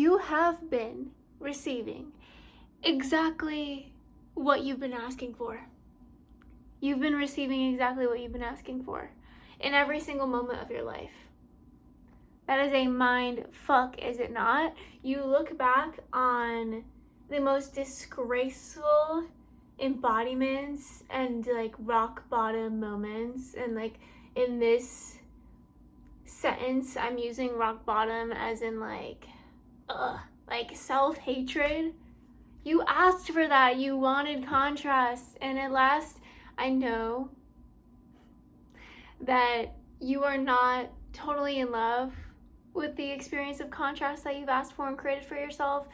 you have been receiving exactly what you've been asking for. You've been receiving exactly what you've been asking for in every single moment of your life. That is a mind fuck, is it not? You look back on the most disgraceful embodiments and like rock bottom moments, and like in this sentence I'm using rock bottom as in like self-hatred. You asked for that, you wanted contrast, and at last I know that you are not totally in love with the experience of contrast that you've asked for and created for yourself.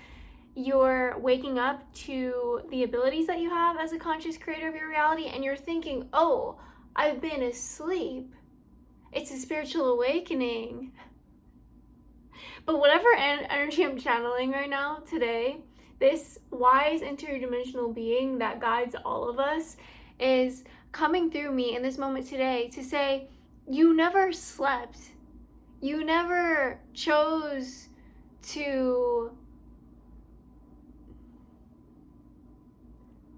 You're waking up to the abilities that you have as a conscious creator of your reality, and you're thinking, oh, I've been asleep. It's a spiritual awakening. But whatever energy I'm channeling right now, today, this wise interdimensional being that guides all of us is coming through me in this moment today to say, you never slept. You never chose to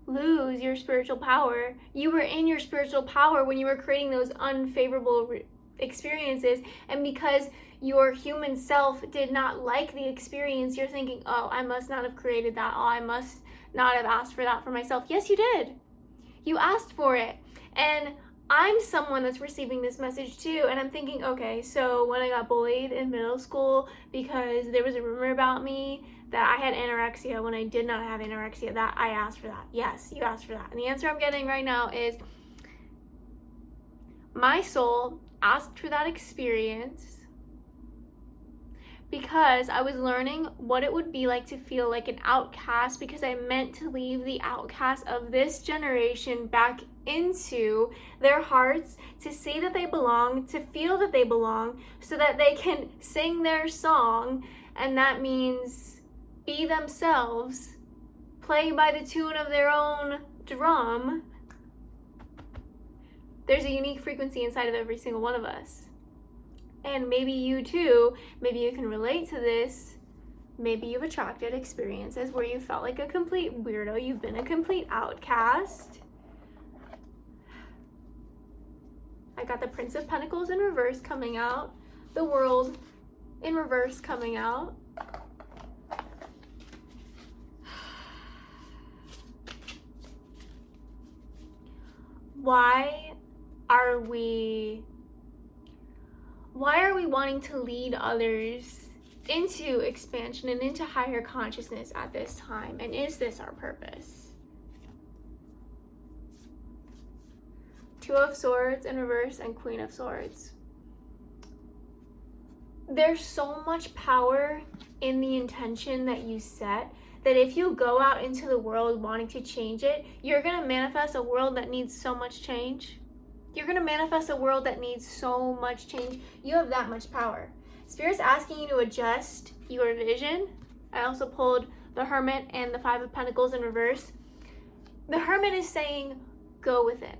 lose your spiritual power. You were in your spiritual power when you were creating those unfavorable experiences, and because your human self did not like the experience, you're thinking, oh, I must not have created that. Oh, I must not have asked for that for myself. Yes, you did. You asked for it. And I'm someone that's receiving this message too, and I'm thinking, okay, so when I got bullied in middle school because there was a rumor about me that I had anorexia when I did not have anorexia, that I asked for that. Yes, you asked for that. And the answer I'm getting right now is my soul asked for that experience because I was learning what it would be like to feel like an outcast, because I meant to leave the outcast of this generation back into their hearts to see that they belong, to feel that they belong, so that they can sing their song, and that means be themselves, play by the tune of their own drum. There's a unique frequency inside of every single one of us. And maybe you too, maybe you can relate to this. Maybe you've attracted experiences where you felt like a complete weirdo. You've been a complete outcast. I got the Prince of Pentacles in reverse coming out. The World in reverse coming out. Why are we wanting to lead others into expansion and into higher consciousness at this time? And is this our purpose? Two of Swords in reverse and Queen of Swords. There's so much power in the intention that you set that if you go out into the world wanting to change it, you're going to manifest a world that needs so much change. You're going to manifest a world that needs so much change. You have that much power. Spirit's asking you to adjust your vision. I also pulled the Hermit and the Five of Pentacles in reverse. The Hermit is saying, go within.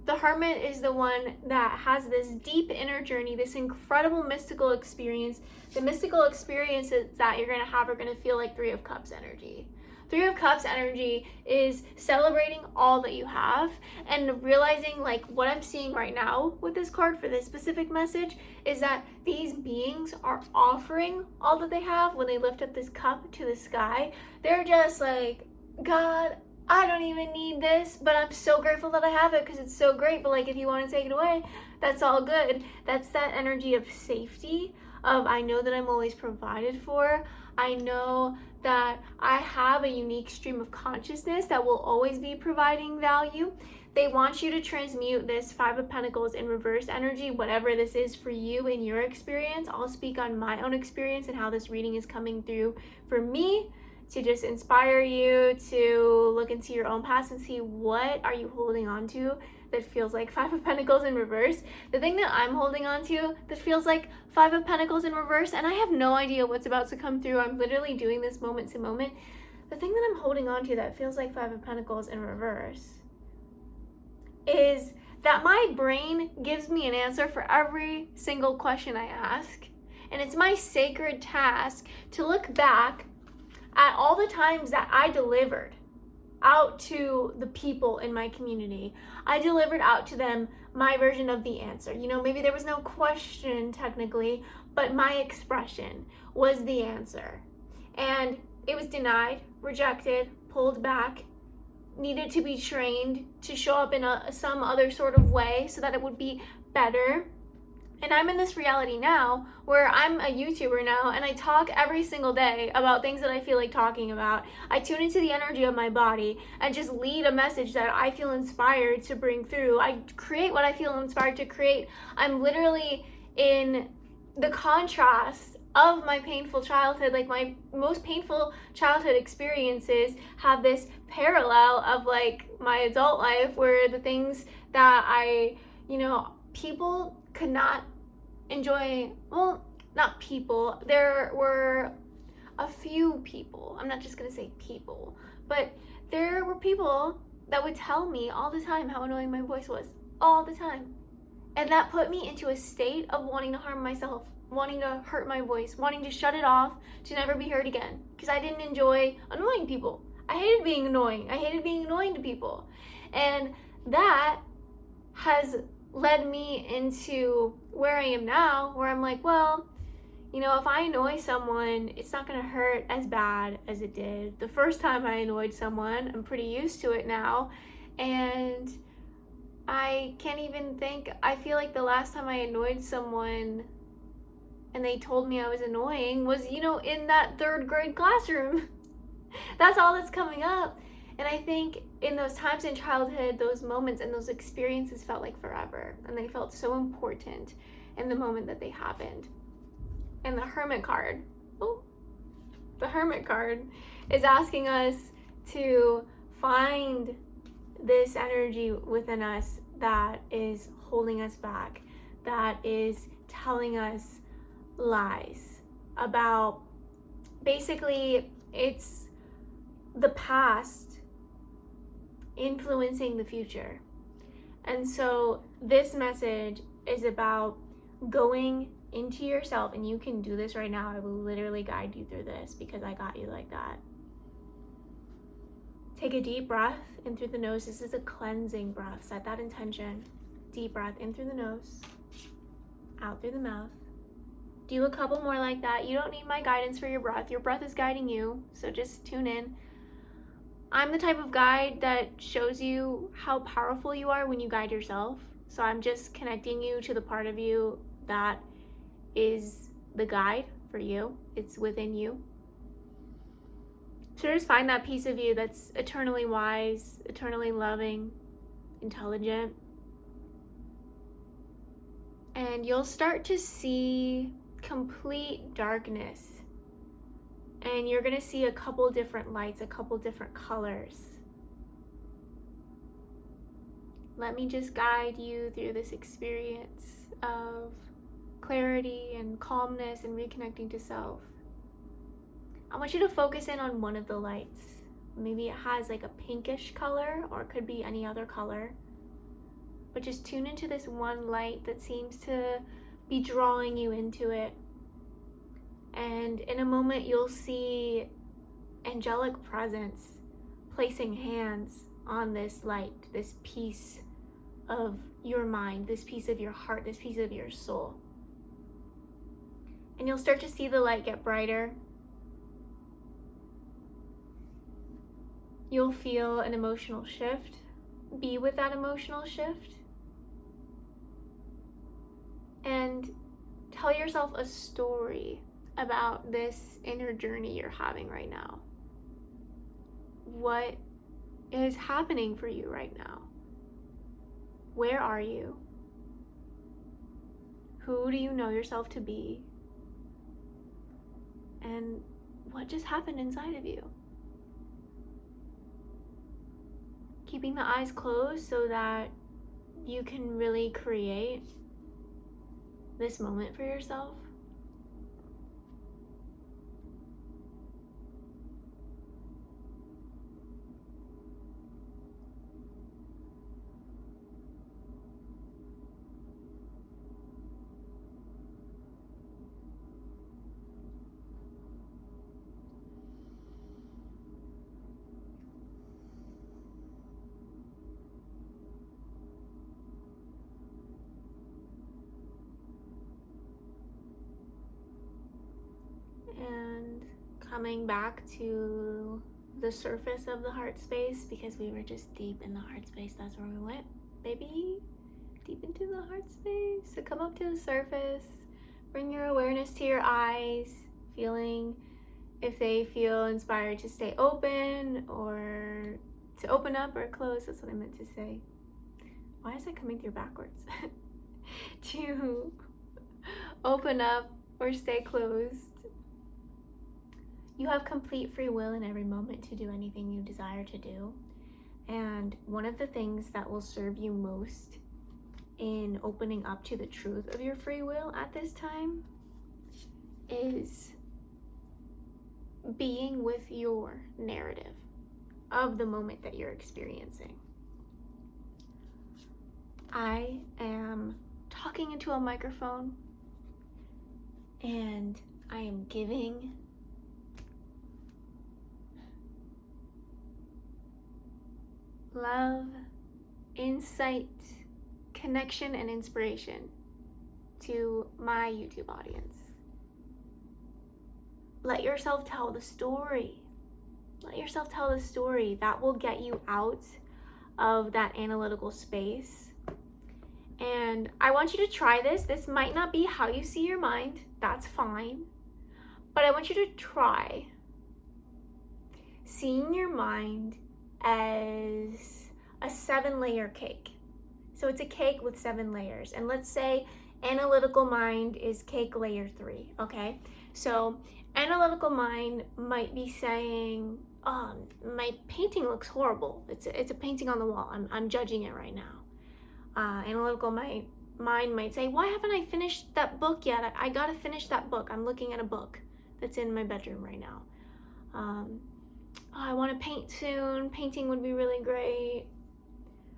The Hermit is the one that has this deep inner journey, this incredible mystical experience. The mystical experiences that you're going to have are going to feel like Three of Cups energy. Three of Cups energy is celebrating all that you have and realizing, like what I'm seeing right now with this card for this specific message is that these beings are offering all that they have when they lift up this cup to the sky. They're just like, God, I don't even need this, but I'm so grateful that I have it because it's so great. But like, if you want to take it away, that's all good. That's that energy of safety, of I know that I'm always provided for. I know that I have a unique stream of consciousness that will always be providing value. They want you to transmute this Five of Pentacles in reverse energy, whatever this is for you in your experience. I'll speak on my own experience and how this reading is coming through for me, to just inspire you to look into your own past and see what are you holding on to that feels like Five of Pentacles in reverse. The thing that I'm holding on to that feels like Five of Pentacles in reverse, and I have no idea what's about to come through. I'm literally doing this moment to moment. The thing that I'm holding on to that feels like Five of Pentacles in reverse is that my brain gives me an answer for every single question I ask. And it's my sacred task to look back at all the times that I delivered out to the people in my community. I delivered out to them my version of the answer. You know, maybe there was no question technically, but my expression was the answer. And it was denied, rejected, pulled back, needed to be trained to show up in some other sort of way so that it would be better. And I'm in this reality now where I'm a YouTuber now, and I talk every single day about things that I feel like talking about. I tune into the energy of my body and just lead a message that I feel inspired to bring through. I create what I feel inspired to create. I'm literally in the contrast of my painful childhood. Like, my most painful childhood experiences have this parallel of like my adult life, where the things that people could not enjoy, well, not people, there were a few people, I'm not just gonna say people, but there were people that would tell me all the time how annoying my voice was, all the time. And that put me into a state of wanting to harm myself, wanting to hurt my voice, wanting to shut it off to never be heard again, because I didn't enjoy annoying people. I hated being annoying. I hated being annoying to people. And that has led me into where I am now, where I'm like, well, you know, if I annoy someone, it's not gonna hurt as bad as it did the first time I annoyed someone. I'm pretty used to it now. And I can't even think, I feel like the last time I annoyed someone and they told me I was annoying was, you know, in that 3rd grade classroom. That's all that's coming up. And I think in those times in childhood, those moments and those experiences felt like forever. And they felt so important in the moment that they happened. And the Hermit card, is asking us to find this energy within us that is holding us back, that is telling us lies about, basically, it's the past influencing the future. And so this message is about going into yourself, and you can do this right now. I will literally guide you through this because I got you like that. Take a deep breath in through the nose. This is a cleansing breath. Set that intention. Deep breath in through the nose, out through the mouth. Do a couple more like that. You don't need my guidance for your breath. Your breath is guiding you, so just tune in. I'm the type of guide that shows you how powerful you are when you guide yourself. So I'm just connecting you to the part of you that is the guide for you. It's within you. So just find that piece of you that's eternally wise, eternally loving, intelligent. And you'll start to see complete darkness. And you're gonna see a couple different lights, a couple different colors. Let me just guide you through this experience of clarity and calmness and reconnecting to self. I want you to focus in on one of the lights. Maybe it has like a pinkish color, or it could be any other color. But just tune into this one light that seems to be drawing you into it. And in a moment, you'll see angelic presence placing hands on this light, this piece of your mind, this piece of your heart, this piece of your soul. And you'll start to see the light get brighter. You'll feel an emotional shift. Be with that emotional shift. And tell yourself a story about this inner journey you're having right now. What is happening for you right now? Where are you? Who do you know yourself to be? And what just happened inside of you? Keeping the eyes closed so that you can really create this moment for yourself. coming back to the surface of the heart space, because we were just deep in the heart space. That's where we went, baby. Deep into the heart space. So come up to the surface. Bring your awareness to your eyes, feeling if they feel inspired to stay open or to open up or close. That's what I meant to say. Why is it coming through backwards? To open up or stay closed. You have complete free will in every moment to do anything you desire to do. And one of the things that will serve you most in opening up to the truth of your free will at this time is being with your narrative of the moment that you're experiencing. I am talking into a microphone and I am giving love, insight, connection, and inspiration to my YouTube audience. Let yourself tell the story. Let yourself tell the story. That will get you out of that analytical space. And I want you to try this. This might not be how you see your mind. That's fine. But I want you to try seeing your mind as a 7-layer cake. So it's a cake with 7 layers. And let's say analytical mind is cake layer 3, okay? So analytical mind might be saying, oh, my painting looks horrible. It's a painting on the wall. I'm judging it right now. Analytical mind might say, why haven't I finished that book yet? I gotta finish that book. I'm looking at a book that's in my bedroom right now. I want to paint soon. Painting would be really great.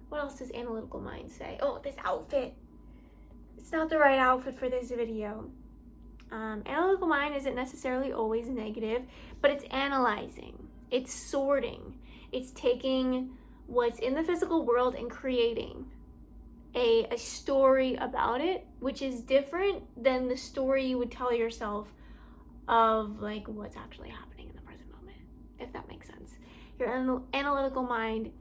What else does analytical mind say? Oh, this outfit. It's not the right outfit for this video. Analytical mind isn't necessarily always negative, but it's analyzing. It's sorting. It's taking what's in the physical world and creating a story about it, which is different than the story you would tell yourself of like what's actually happening in the present moment, if that makes sense. Your analytical mind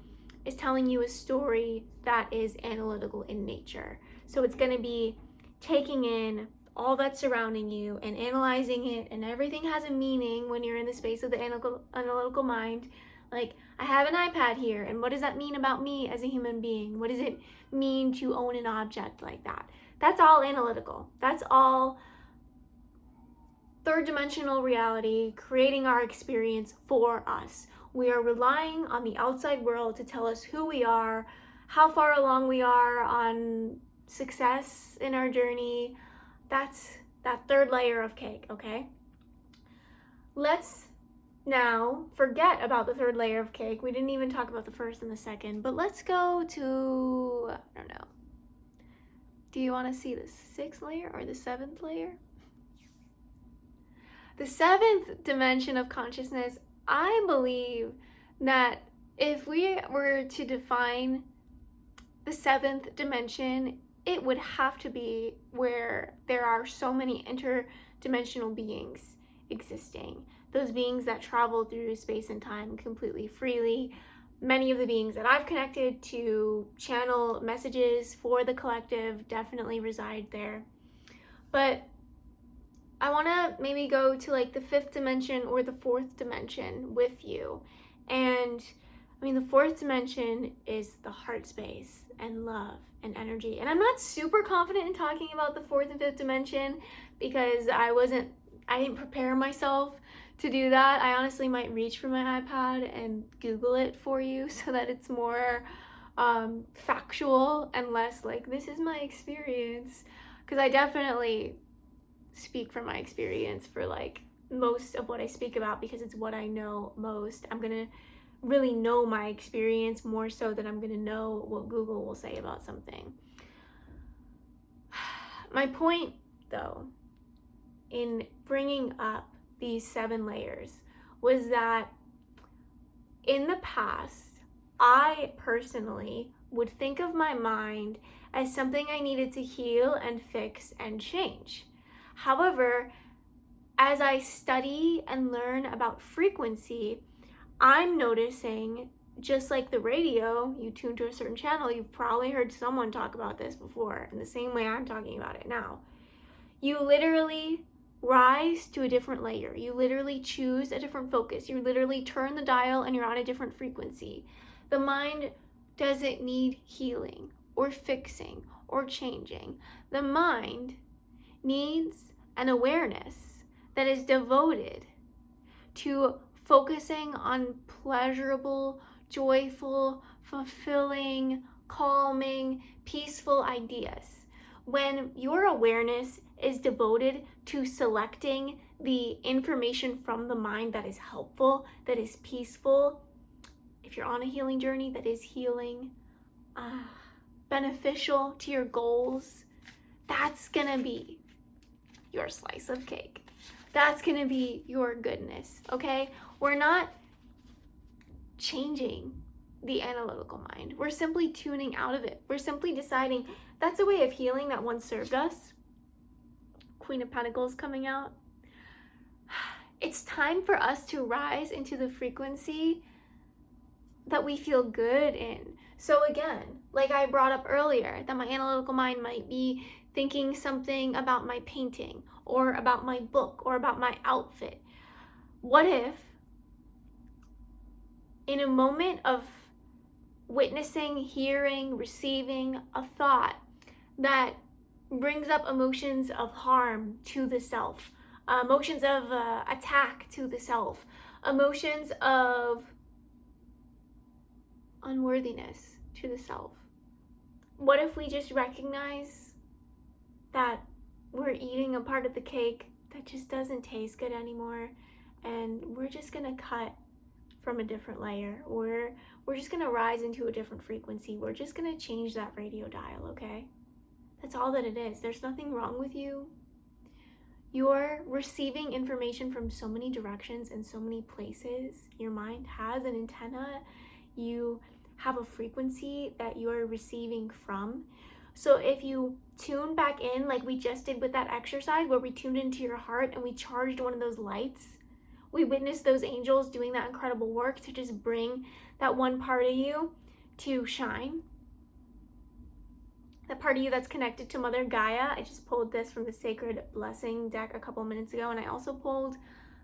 is telling you a story that is analytical in nature. So it's going to be taking in all that's surrounding you and analyzing it, and everything has a meaning when you're in the space of the analytical mind. Like, I have an iPad here, and what does that mean about me as a human being? What does it mean to own an object like that? That's all analytical. That's all third dimensional reality, creating our experience for us. We are relying on the outside world to tell us who we are, how far along we are on success in our journey. That's that 3rd layer of cake, okay? Let's now forget about the 3rd layer of cake. We didn't even talk about the 1st and the 2nd, but let's go to, I don't know. Do you want to see the 6th layer or the 7th layer? The 7th dimension of consciousness, I believe that if we were to define the 7th dimension, it would have to be where there are so many interdimensional beings existing. Those beings that travel through space and time completely freely. Many of the beings that I've connected to channel messages for the collective definitely reside there. But I want to maybe go to like the 5th dimension or the 4th dimension with you. And I mean, the 4th dimension is the heart space and love and energy. And I'm not super confident in talking about the 4th and 5th dimension because I didn't prepare myself to do that. I honestly might reach for my iPad and Google it for you so that it's more factual and less like, this is my experience. Because I definitely speak from my experience for like most of what I speak about because it's what I know most. I'm going to really know my experience more so than I'm going to know what Google will say about something. My point, though, in bringing up these 7 layers was that in the past, I personally would think of my mind as something I needed to heal and fix and change. However, as I study and learn about frequency, I'm noticing, just like the radio, you tune to a certain channel, you've probably heard someone talk about this before in the same way I'm talking about it now. You literally rise to a different layer. You literally choose a different focus. You literally turn the dial and you're on a different frequency. The mind doesn't need healing or fixing or changing. The mind needs an awareness that is devoted to focusing on pleasurable, joyful, fulfilling, calming, peaceful ideas. When your awareness is devoted to selecting the information from the mind that is helpful, that is peaceful, if you're on a healing journey, that is healing, beneficial to your goals, that's gonna be your slice of cake. That's gonna be your goodness, okay? We're not changing the analytical mind. We're simply tuning out of it. We're simply deciding that's a way of healing that once served us. Queen of Pentacles coming out. It's time for us to rise into the frequency that we feel good in. So again, like I brought up earlier, that my analytical mind might be thinking something about my painting or about my book or about my outfit. What if, in a moment of witnessing, hearing, receiving a thought that brings up emotions of harm to the self, emotions of attack to the self, emotions of unworthiness to the self, what if we just recognize that we're eating a part of the cake that just doesn't taste good anymore, and we're just gonna cut from a different layer, or we're just gonna rise into a different frequency. We're just gonna change that radio dial, okay? That's all that it is. There's nothing wrong with you. You're receiving information from so many directions and so many places. Your mind has an antenna. You have a frequency that you're receiving from. So if you tune back in, like we just did with that exercise where we tuned into your heart and we charged one of those lights, we witnessed those angels doing that incredible work to just bring that one part of you to shine. That part of you that's connected to Mother Gaia. I just pulled this from the Sacred Blessing deck a couple minutes ago, and I also pulled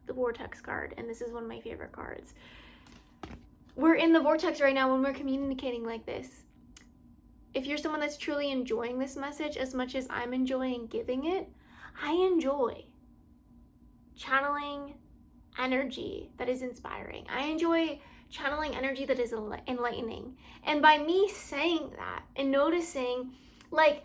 the Vortex card, and this is one of my favorite cards. We're in the vortex right now when we're communicating like this. If you're someone that's truly enjoying this message as much as I'm enjoying giving it, I enjoy channeling energy that is inspiring. I enjoy channeling energy that is enlightening. And by me saying that and noticing, like,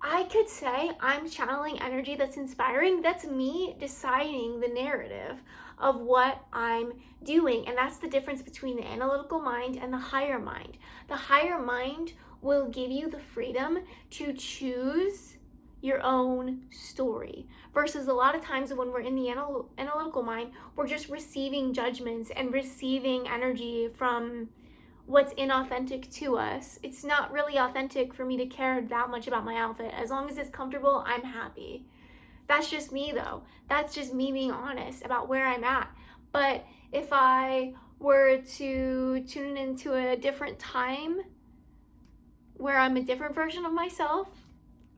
I could say I'm channeling energy that's inspiring. That's me deciding the narrative of what I'm doing. And that's the difference between the analytical mind and the higher mind. The higher mind will give you the freedom to choose your own story, versus a lot of times when we're in the analytical mind, we're just receiving judgments and receiving energy from what's inauthentic to us. It's not really authentic for me to care that much about my outfit. As long as it's comfortable, I'm happy. That's just me though. That's just me being honest about where I'm at. But if I were to tune into a different time where I'm a different version of myself,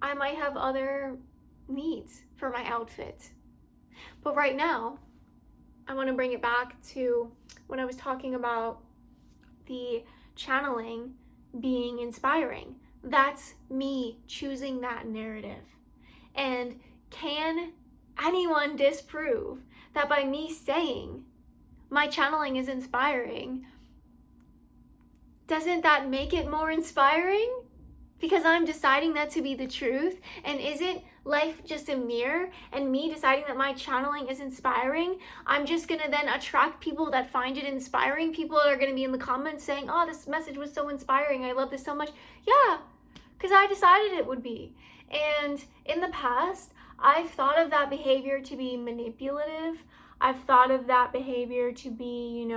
I might have other needs for my outfit. But right now, I want to bring it back to when I was talking about the channeling being inspiring. That's me choosing that narrative. And can anyone disprove that by me saying my channeling is inspiring, doesn't that make it more inspiring? Because I'm deciding that to be the truth. And isn't life just a mirror? And me deciding that my channeling is inspiring, I'm just gonna then attract people that find it inspiring. People that are gonna be in the comments saying, oh, this message was so inspiring, I love this so much. Yeah, because I decided it would be. And in the past, I've thought of that behavior to be manipulative. I've thought of that behavior to be,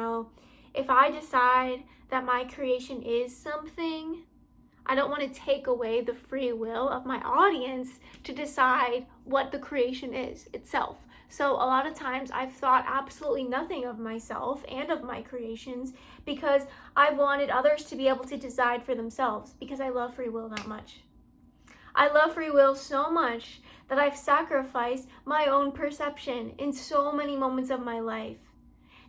if I decide that my creation is something, I don't want to take away the free will of my audience to decide what the creation is itself. So a lot of times I've thought absolutely nothing of myself and of my creations because I wanted others to be able to decide for themselves, because I love free will that much. I love free will so much that I've sacrificed my own perception in so many moments of my life.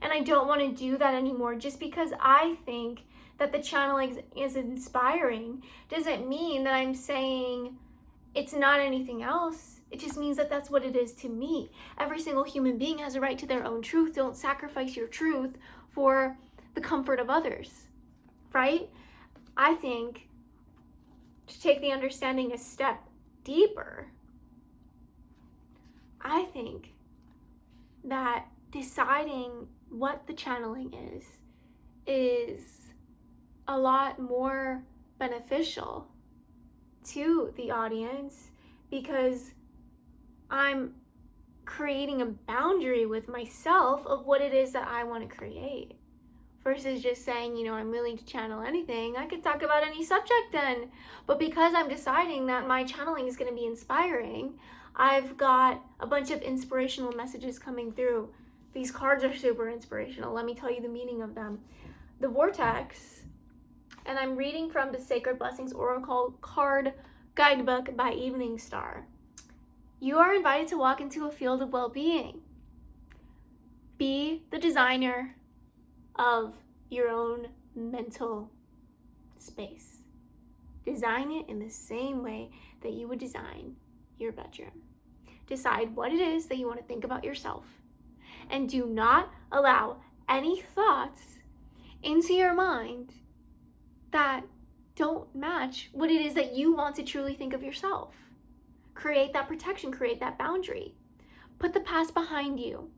And I don't want to do that anymore. Just because I think that the channeling is inspiring doesn't mean that I'm saying it's not anything else. It just means that that's what it is to me. Every single human being has a right to their own truth. Don't sacrifice your truth for the comfort of others, right? I think to take the understanding a step deeper, I think that deciding what the channeling is a lot more beneficial to the audience, because I'm creating a boundary with myself of what it is that I want to create, versus just saying, I'm willing to channel anything. I could talk about any subject then. But because I'm deciding that my channeling is going to be inspiring, I've got a bunch of inspirational messages coming through. These cards are super inspirational. Let me tell you the meaning of them. The Vortex, and I'm reading from the Sacred Blessings Oracle Card Guidebook by Evening Star. You are invited to walk into a field of well-being. Be the designer of your own mental space. Design it in the same way that you would design your bedroom. Decide what it is that you want to think about yourself, and do not allow any thoughts into your mind that don't match what it is that you want to truly think of yourself. Create that protection, create that boundary. Put the past behind you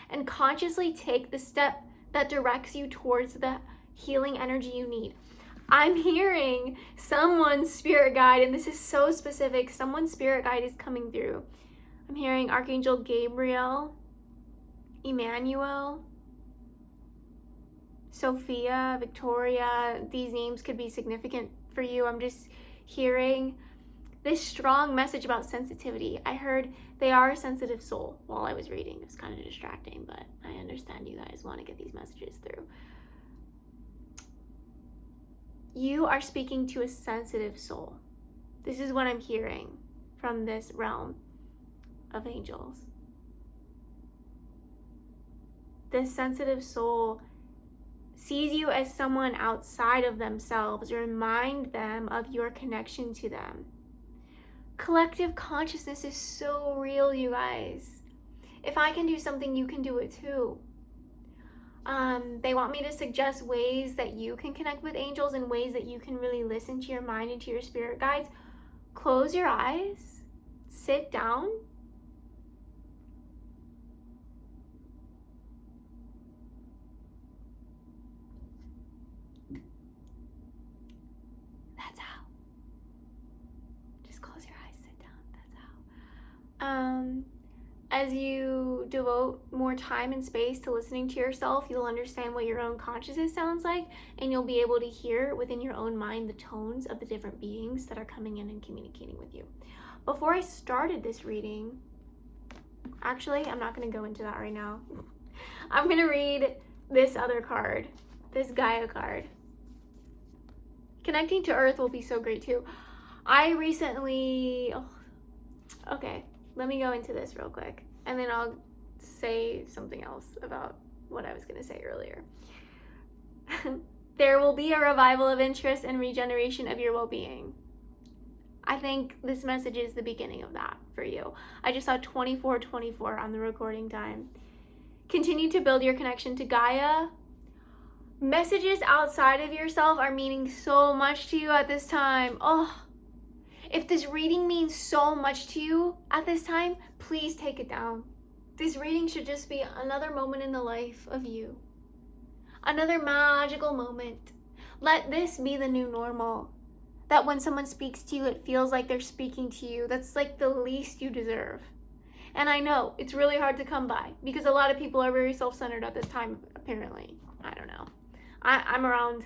and consciously take the step that directs you towards the healing energy you need. I'm hearing someone's spirit guide, and this is so specific. Someone's spirit guide is coming through. I'm hearing Archangel Gabriel, Emmanuel, Sophia, Victoria. These names could be significant for you. I'm just hearing this strong message about sensitivity. I heard they are a sensitive soul while I was reading. It was kind of distracting, but I understand you guys want to get these messages through. You are speaking to a sensitive soul. This is what I'm hearing from this realm of angels. This sensitive soul sees you as someone outside of themselves. Remind them of your connection to them. Collective consciousness is so real, you guys. If I can do something, you can do it too. They want me to suggest ways that you can connect with angels and ways that you can really listen to your mind and to your spirit guides. Close your eyes, sit down, that's how. Just close your eyes, sit down, that's how. As you devote more time and space to listening to yourself, you'll understand what your own consciousness sounds like, and you'll be able to hear within your own mind the tones of the different beings that are coming in and communicating with you. Before I started this reading, actually, I'm not going to go into that right now. I'm going to read this other card, this Gaia card. Connecting to Earth will be so great too. I recently, okay. Let me go into this real quick, and then I'll say something else about what I was going to say earlier. There will be a revival of interest and regeneration of your well-being. I think this message is the beginning of that for you. I just saw 2424 on the recording time. Continue to build your connection to Gaia. Messages outside of yourself are meaning so much to you at this time. If this reading means so much to you at this time, please take it down. This reading should just be another moment in the life of you. Another magical moment. Let this be the new normal. That when someone speaks to you, it feels like they're speaking to you. That's like the least you deserve. And I know it's really hard to come by because a lot of people are very self-centered at this time, apparently. I don't know. I'm around,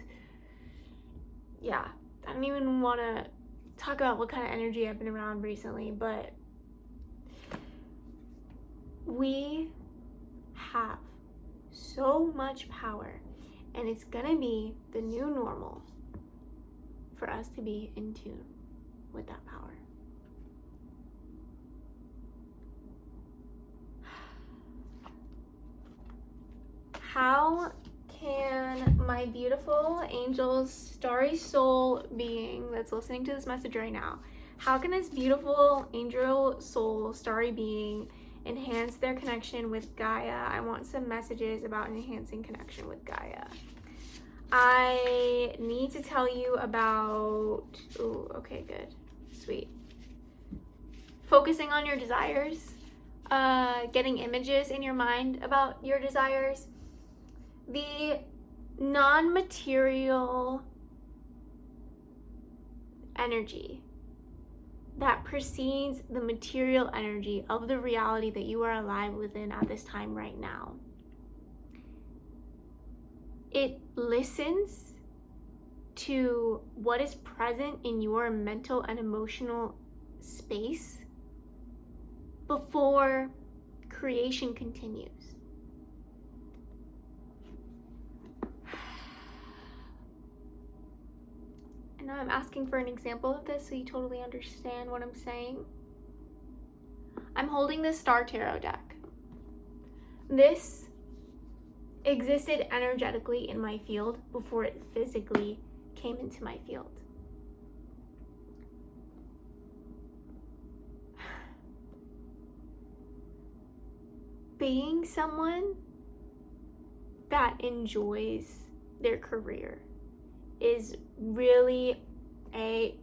I don't even want to talk about what kind of energy I've been around recently, but We have so much power, and it's gonna be the new normal for us to be in tune with that power. How can my beautiful angel starry soul being that's listening to this message right now, how can this beautiful angel soul starry being enhance their connection with Gaia? I want some messages about enhancing connection with Gaia. I need to tell you about, okay, good, sweet. Focusing on your desires, getting images in your mind about your desires. The non-material energy that precedes the material energy of the reality that you are alive within at this time right now. It listens to what is present in your mental and emotional space before creation continues. And now I'm asking for an example of this so you totally understand what I'm saying. I'm holding this Star Tarot deck. This existed energetically in my field before it physically came into my field. Being someone that enjoys their career is really a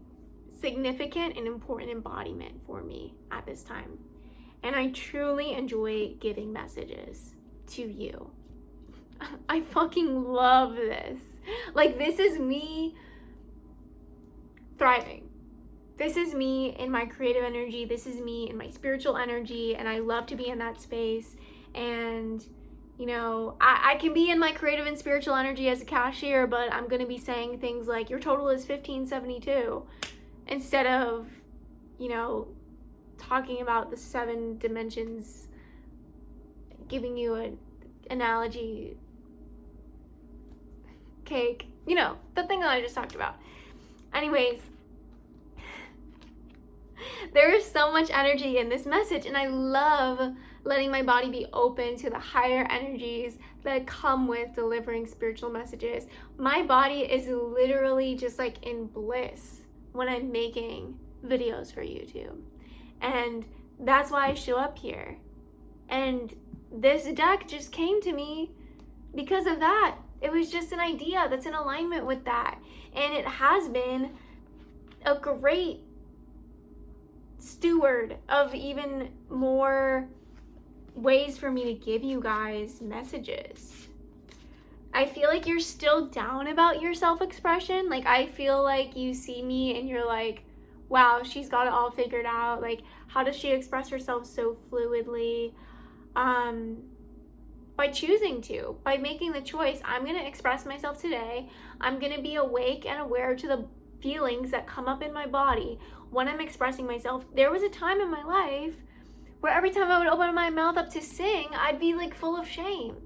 significant and important embodiment for me at this time. And I truly enjoy giving messages to you. I fucking love this. Like, this is me thriving. This is me in my creative energy. This is me in my spiritual energy. And I love to be in that space. And, you know, I can be in my creative and spiritual energy as a cashier, but I'm going to be saying things like, your total is 1572. Instead of, you know, talking about the 7 dimensions, giving you an analogy cake, you know, the thing that I just talked about. Anyways, there is so much energy in this message, and I love letting my body be open to the higher energies that come with delivering spiritual messages. My body is literally just like in bliss when I'm making videos for YouTube. And that's why I show up here. And this deck just came to me because of that. It was just an idea that's in alignment with that. And it has been a great steward of even more ways for me to give you guys messages. I feel like you're still down about your self-expression. Like, I feel like you see me and you're like, wow, she's got it all figured out. Like, how does she express herself so fluidly? By choosing to, by making the choice, I'm going to express myself today. I'm going to be awake and aware to the feelings that come up in my body when I'm expressing myself. There was a time in my life where every time I would open my mouth up to sing, I'd be like full of shame.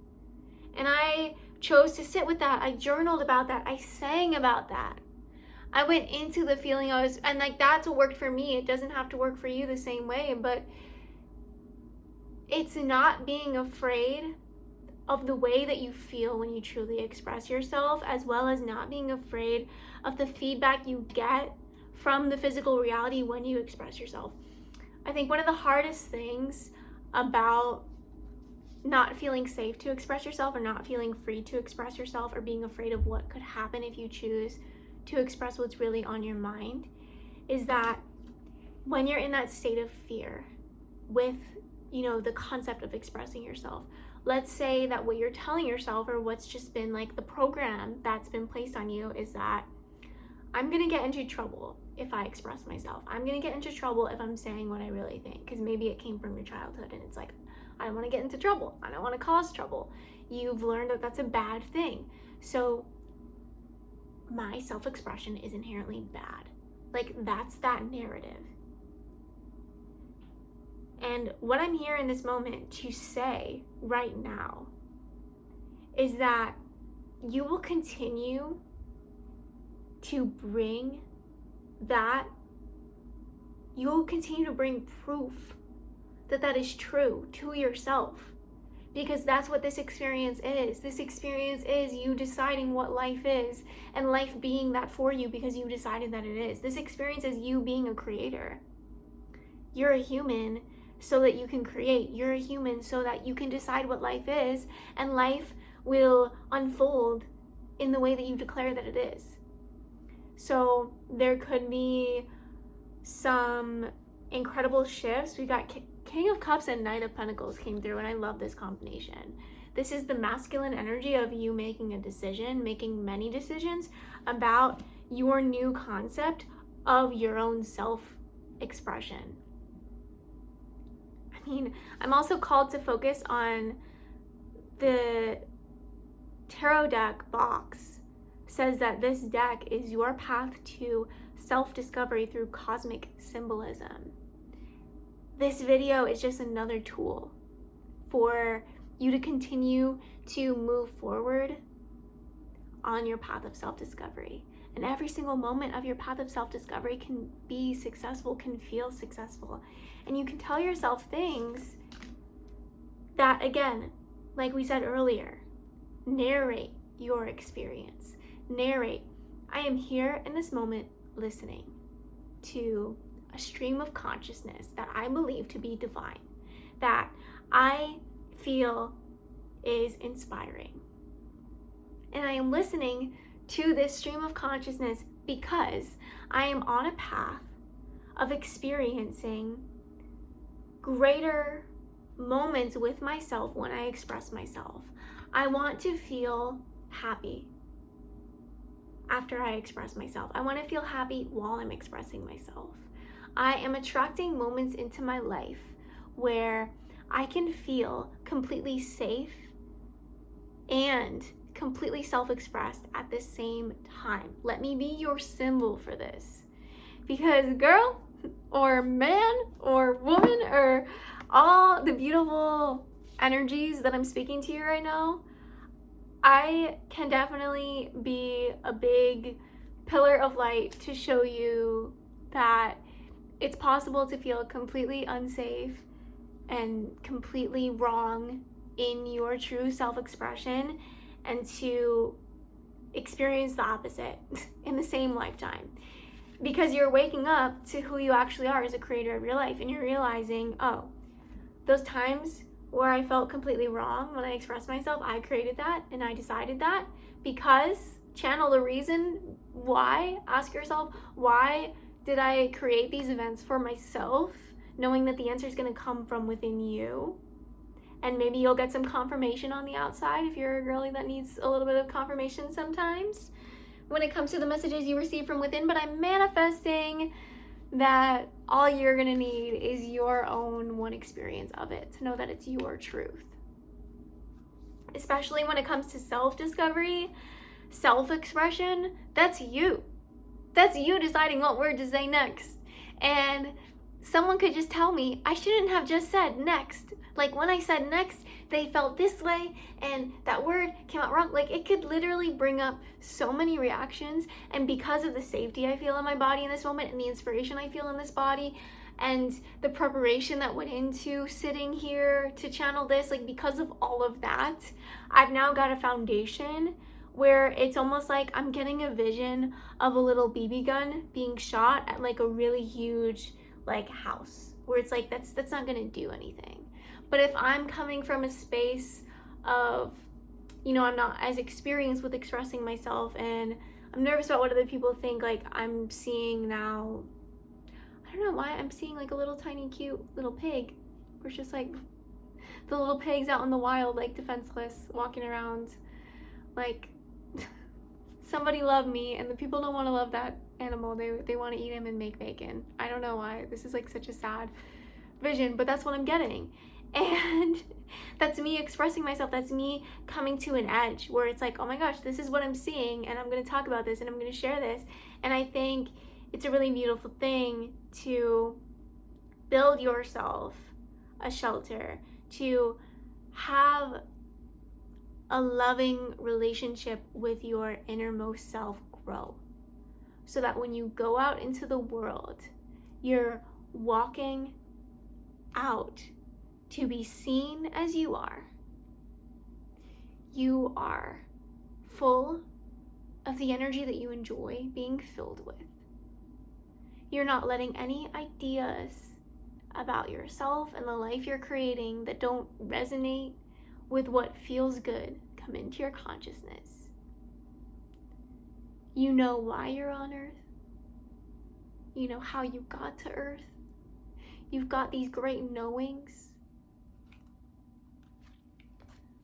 And I chose to sit with that. I journaled about that. I sang about that. I went into the feeling and like, that's what worked for me. It doesn't have to work for you the same way, but it's not being afraid of the way that you feel when you truly express yourself, as well as not being afraid of the feedback you get from the physical reality when you express yourself. I think one of the hardest things about not feeling safe to express yourself, or not feeling free to express yourself, or being afraid of what could happen if you choose to express what's really on your mind, is that when you're in that state of fear with, you know, the concept of expressing yourself, let's say that what you're telling yourself, or what's just been like the program that's been placed on you, is that I'm gonna get into trouble if I express myself. I'm gonna get into trouble if I'm saying what I really think, because maybe it came from your childhood and it's like, I don't want to get into trouble. I don't want to cause trouble. You've learned that that's a bad thing. So my self-expression is inherently bad. Like, that's that narrative. And what I'm here in this moment to say right now is that you will continue to bring that, you will continue to bring proof that that is true to yourself. Because that's what this experience is. This experience is you deciding what life is and life being that for you because you decided that it is. This experience is you being a creator. You're a human so that you can create. You're a human so that you can decide what life is, and life will unfold in the way that you declare that it is. So there could be some incredible shifts. We got King of Cups and Knight of Pentacles came through, and I love this combination. This is the masculine energy of you making a decision, making many decisions about your new concept of your own self-expression. I mean, I'm also called to focus on the tarot deck box. Says that this deck is your path to self-discovery through cosmic symbolism. This video is just another tool for you to continue to move forward on your path of self-discovery. And every single moment of your path of self-discovery can be successful, can feel successful. And you can tell yourself things that, again, like we said earlier, narrate your experience. Narrate, I am here in this moment listening to a stream of consciousness that I believe to be divine, that I feel is inspiring. And I am listening to this stream of consciousness because I am on a path of experiencing greater moments with myself when I express myself. I want to feel happy after I express myself. I want to feel happy while I'm expressing myself. I am attracting moments into my life where I can feel completely safe and completely self-expressed at the same time. Let me be your symbol for this. Because girl, or man, or woman, or all the beautiful energies that I'm speaking to you right now, I can definitely be a big pillar of light to show you that it's possible to feel completely unsafe and completely wrong in your true self-expression and to experience the opposite in the same lifetime. Because you're waking up to who you actually are as a creator of your life, and you're realizing, oh, those times where I felt completely wrong when I expressed myself, I created that and I decided that. Because channel the reason why. Ask yourself, why did I create these events for myself, knowing that the answer is going to come from within you? And maybe you'll get some confirmation on the outside if you're a girly that needs a little bit of confirmation sometimes when it comes to the messages you receive from within. But I'm manifesting that all you're going to need is your own one experience of it to know that it's your truth. Especially when it comes to self-discovery, self-expression, that's you. That's you deciding what word to say next. And someone could just tell me, I shouldn't have just said next. Like when I said next, they felt this way and that word came out wrong. Like it could literally bring up so many reactions. And because of the safety I feel in my body in this moment and the inspiration I feel in this body and the preparation that went into sitting here to channel this, like because of all of that, I've now got a foundation where it's almost like I'm getting a vision of a little BB gun being shot at like a really huge like house where it's like that's not gonna do anything. But if I'm coming from a space of, you know, I'm not as experienced with expressing myself and I'm nervous about what other people think, like I'm seeing now, I don't know why, I'm seeing like a little tiny cute little pig. Where it's just like the little pigs out in the wild, like defenseless, walking around like somebody love me, and the people don't want to love that animal. They want to eat him and make bacon. I don't know why. This is like such a sad vision, but that's what I'm getting. And that's me expressing myself. That's me coming to an edge where it's like, oh my gosh, this is what I'm seeing, and I'm going to talk about this and I'm going to share this. And I think it's a really beautiful thing to build yourself a shelter, to have a loving relationship with your innermost self grow. So that when you go out into the world, you're walking out to be seen as you are. You are full of the energy that you enjoy being filled with. You're not letting any ideas about yourself and the life you're creating that don't resonate with what feels good come into your consciousness. You know why you're on Earth. You know how you got to Earth. You've got these great knowings.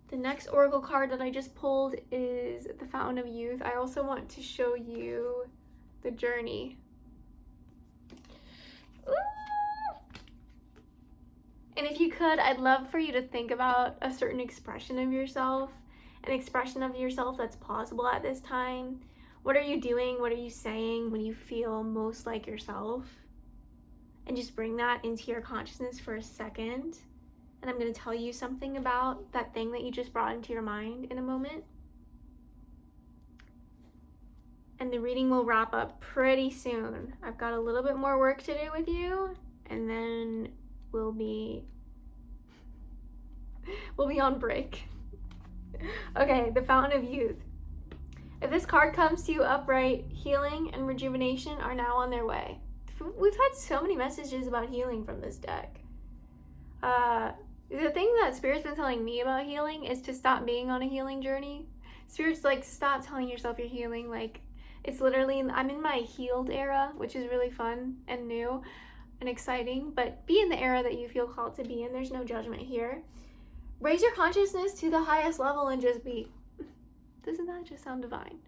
The next oracle card that I just pulled is the Fountain of Youth. I also want to show you the journey. Ooh. And if you could, I'd love for you to think about a certain expression of yourself, an expression of yourself that's possible at this time. What are you doing? What are you saying when you feel most like yourself? And just bring that into your consciousness for a second. And I'm going to tell you something about that thing that you just brought into your mind in a moment. And the reading will wrap up pretty soon. I've got a little bit more work to do with you, and then we'll be on break. Okay, the Fountain of Youth. If this card comes to you upright, healing and rejuvenation are now on their way. We've had so many messages about healing from this deck. The thing that Spirit's been telling me about healing is to stop being on a healing journey. Spirit's like, stop telling yourself you're healing. Like, it's literally, I'm in my healed era, which is really fun and new and exciting, but be in the era that you feel called to be in. There's no judgment here. Raise your consciousness to the highest level and just be. Doesn't that just sound divine?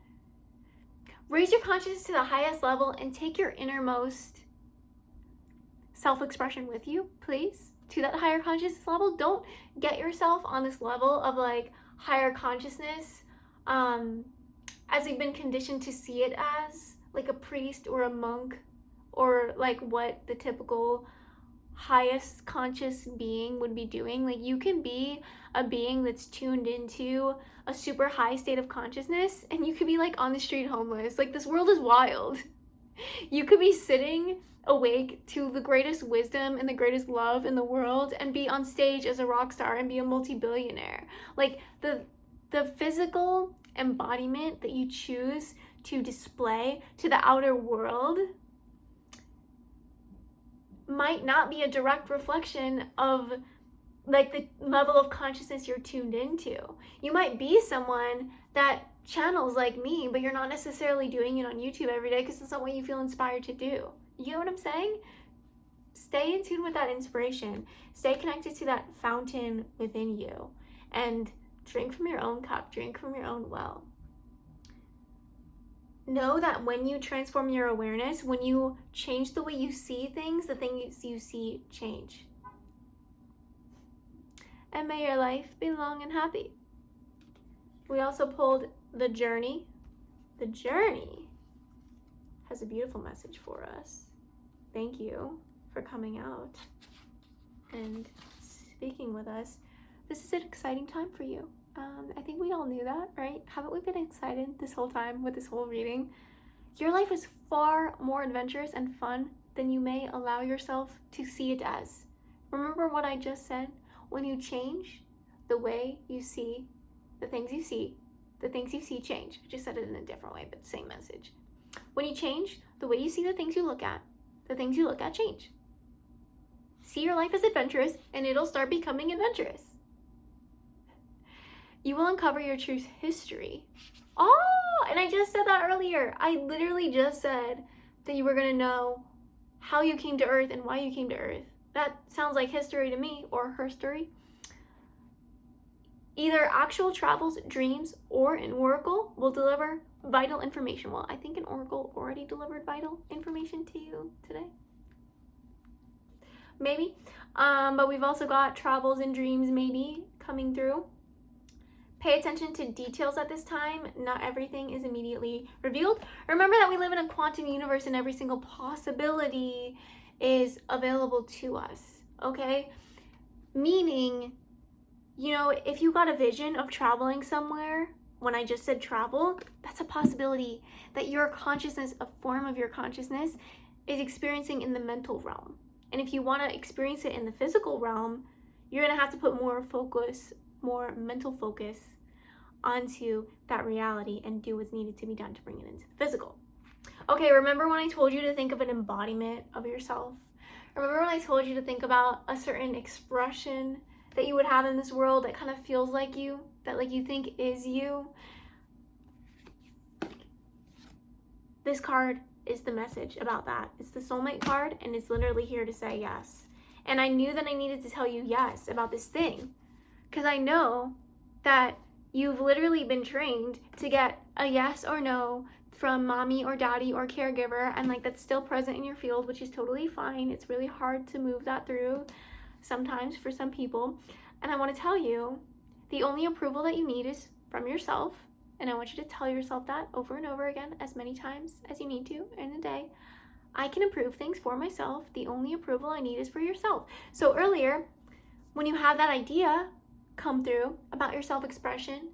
Raise your consciousness to the highest level and take your innermost self-expression with you, please, to that higher consciousness level. Don't get yourself on this level of like higher consciousness as we've been conditioned to see it as, like a priest or a monk, or like what the typical highest conscious being would be doing. Like, you can be a being that's tuned into a super high state of consciousness, and you could be like on the street homeless. Like, this world is wild. You could be sitting awake to the greatest wisdom and the greatest love in the world and be on stage as a rock star and be a multi-billionaire. Like, the physical embodiment that you choose to display to the outer world might not be a direct reflection of like the level of consciousness you're tuned into. You might be someone that channels like me, but you're not necessarily doing it on YouTube every day because it's not what you feel inspired to do. You know what I'm saying? Stay in tune with that inspiration. Stay connected to that fountain within you and drink from your own cup, drink from your own well. Know that when you transform your awareness, when you change the way you see things, the things you see change. And may your life be long and happy. We also pulled the journey. The journey has a beautiful message for us. Thank you for coming out and speaking with us. This is an exciting time for you. I think we all knew that, right? Haven't we been excited this whole time with this whole reading? Your life is far more adventurous and fun than you may allow yourself to see it as. Remember what I just said? When you change the way you see the things you see change. I just said it in a different way, but same message. When you change the way you see the things you look at change. See your life as adventurous, and it'll start becoming adventurous. You will uncover your true history. Oh, and I just said that earlier. I literally just said that you were going to know how you came to Earth and why you came to Earth. That sounds like history to me, or her story. Either actual travels, dreams, or an oracle will deliver vital information. Well, I think an oracle already delivered vital information to you today. Maybe. But we've also got travels and dreams maybe coming through. Pay attention to details at this time. Not everything is immediately revealed. Remember that we live in a quantum universe and every single possibility is available to us, okay? Meaning, you know, if you got a vision of traveling somewhere, when I just said travel, that's a possibility that your consciousness, a form of your consciousness, is experiencing in the mental realm. And if you want to experience it in the physical realm, you're going to have to put more focus, more mental focus onto that reality and do what's needed to be done to bring it into the physical. Okay, remember when I told you to think of an embodiment of yourself? Remember when I told you to think about a certain expression that you would have in this world that kind of feels like you, that like you think is you? This card is the message about that. It's the soulmate card, and it's literally here to say yes. And I knew that I needed to tell you yes about this thing, because I know that you've literally been trained to get a yes or no from mommy or daddy or caregiver, and like that's still present in your field, which is totally fine. It's really hard to move that through sometimes for some people. And I want to tell you, the only approval that you need is from yourself. And I want you to tell yourself that over and over again, as many times as you need to in a day. I can approve things for myself. The only approval I need is for yourself. So earlier, when you had that idea come through about your self-expression,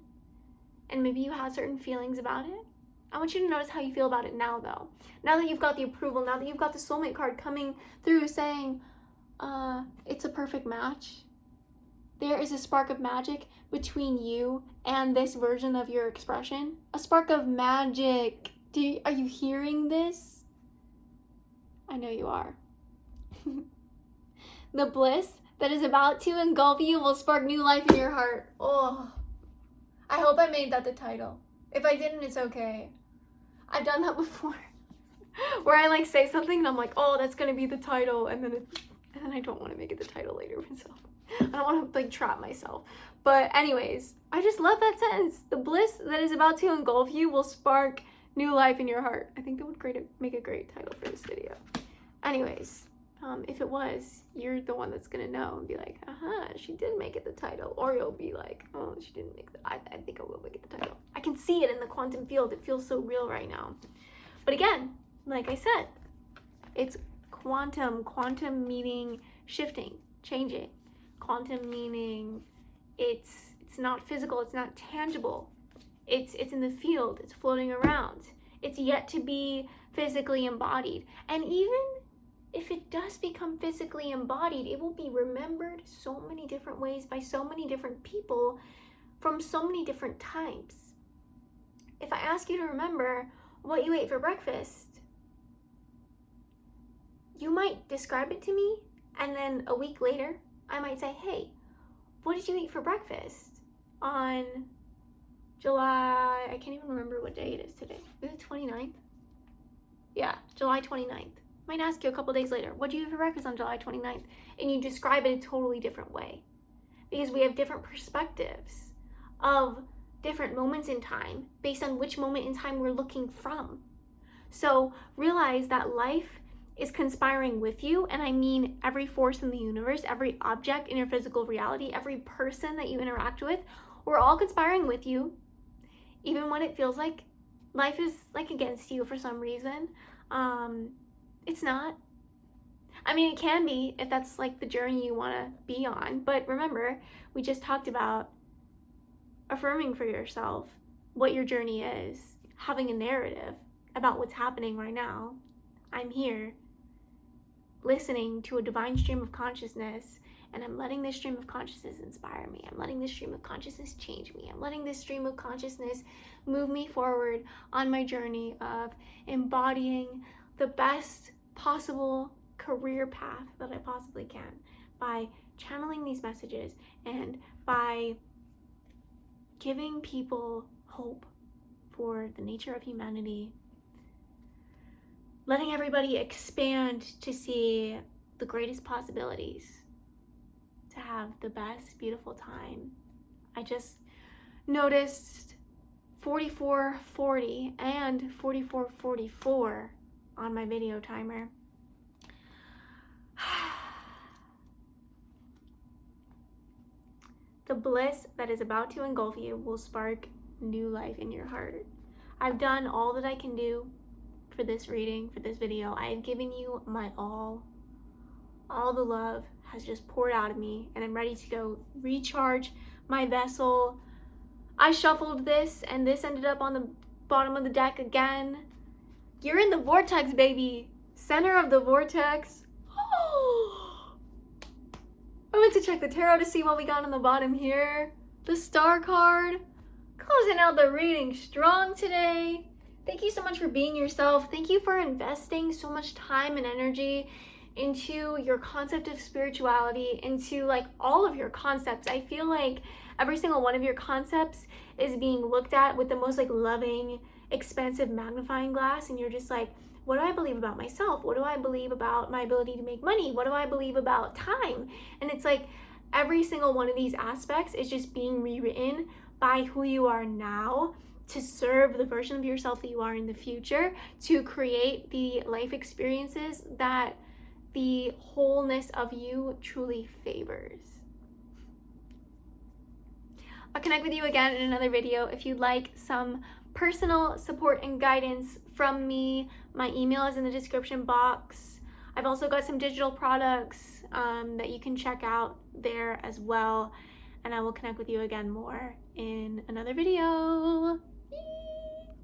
and maybe you had certain feelings about it, I want you to notice how you feel about it now, though. Now that you've got the approval, now that you've got the soulmate card coming through saying, it's a perfect match. There is a spark of magic between you and this version of your expression. A spark of magic. Are you hearing this? I know you are. The bliss that is about to engulf you will spark new life in your heart. Oh, I hope I made that the title. If I didn't, it's okay. I've done that before. Where I like say something and I'm like, oh, that's gonna be the title, and then I don't want to make it the title later myself. I don't want to like trap myself. But anyways, I just love that sentence. The bliss that is about to engulf you will spark new life in your heart. I think that would make a great title for this video. Anyways, if it was, you're the one that's gonna know and be like, she did make it the title. Or you'll be like, oh, she didn't make it. I think I will make it the title. I can see it in the quantum field. It feels so real right now. But again, like I said, it's quantum meaning shifting, changing. Quantum meaning it's not physical, it's not tangible. It's in the field, it's floating around. It's yet to be physically embodied. And even if it does become physically embodied, it will be remembered so many different ways by so many different people from so many different times. If I ask you to remember what you ate for breakfast, you might describe it to me, and then a week later, I might say, hey, what did you eat for breakfast on July, I can't even remember what day it is today. Is it 29th? Yeah, July 29th. Might ask you a couple days later, what did you eat for breakfast on July 29th? And you describe it a totally different way. Because we have different perspectives of different moments in time based on which moment in time we're looking from. So realize that life is conspiring with you, and I mean every force in the universe, every object in your physical reality, every person that you interact with, we're all conspiring with you, even when it feels like life is like against you for some reason. It's not. I mean, it can be if that's like the journey you want to be on, but remember, we just talked about affirming for yourself what your journey is, having a narrative about what's happening right now. I'm here listening to a divine stream of consciousness, and I'm letting this stream of consciousness inspire me. I'm letting this stream of consciousness change me. I'm letting this stream of consciousness move me forward on my journey of embodying the best possible career path that I possibly can by channeling these messages and by giving people hope for the nature of humanity, letting everybody expand to see the greatest possibilities, to have the best, beautiful time. I just noticed 4440 and 4444 on my video timer. The bliss that is about to engulf you will spark new life in your heart. I've done all that I can do for this reading, for this video. I have given you my all. all the love has just poured out of me, and I'm ready to go recharge my vessel. I shuffled this, and this ended up on the bottom of the deck again. You're in the vortex, baby. Center of the vortex. I went to check the tarot to see what we got on the bottom here. The Star card. Closing out the reading strong today. Thank you so much for being yourself. Thank you for investing so much time and energy into your concept of spirituality, into like all of your concepts. I feel like every single one of your concepts is being looked at with the most like loving, expansive magnifying glass, and you're just like, what do I believe about myself? What do I believe about my ability to make money? What do I believe about time? And it's like every single one of these aspects is just being rewritten by who you are now to serve the version of yourself that you are in the future, to create the life experiences that the wholeness of you truly favors. I'll connect with you again in another video. If you'd like some personal support and guidance from me, my email is in the description box. I've also got some digital products that you can check out there as well. And I will connect with you again more in another video.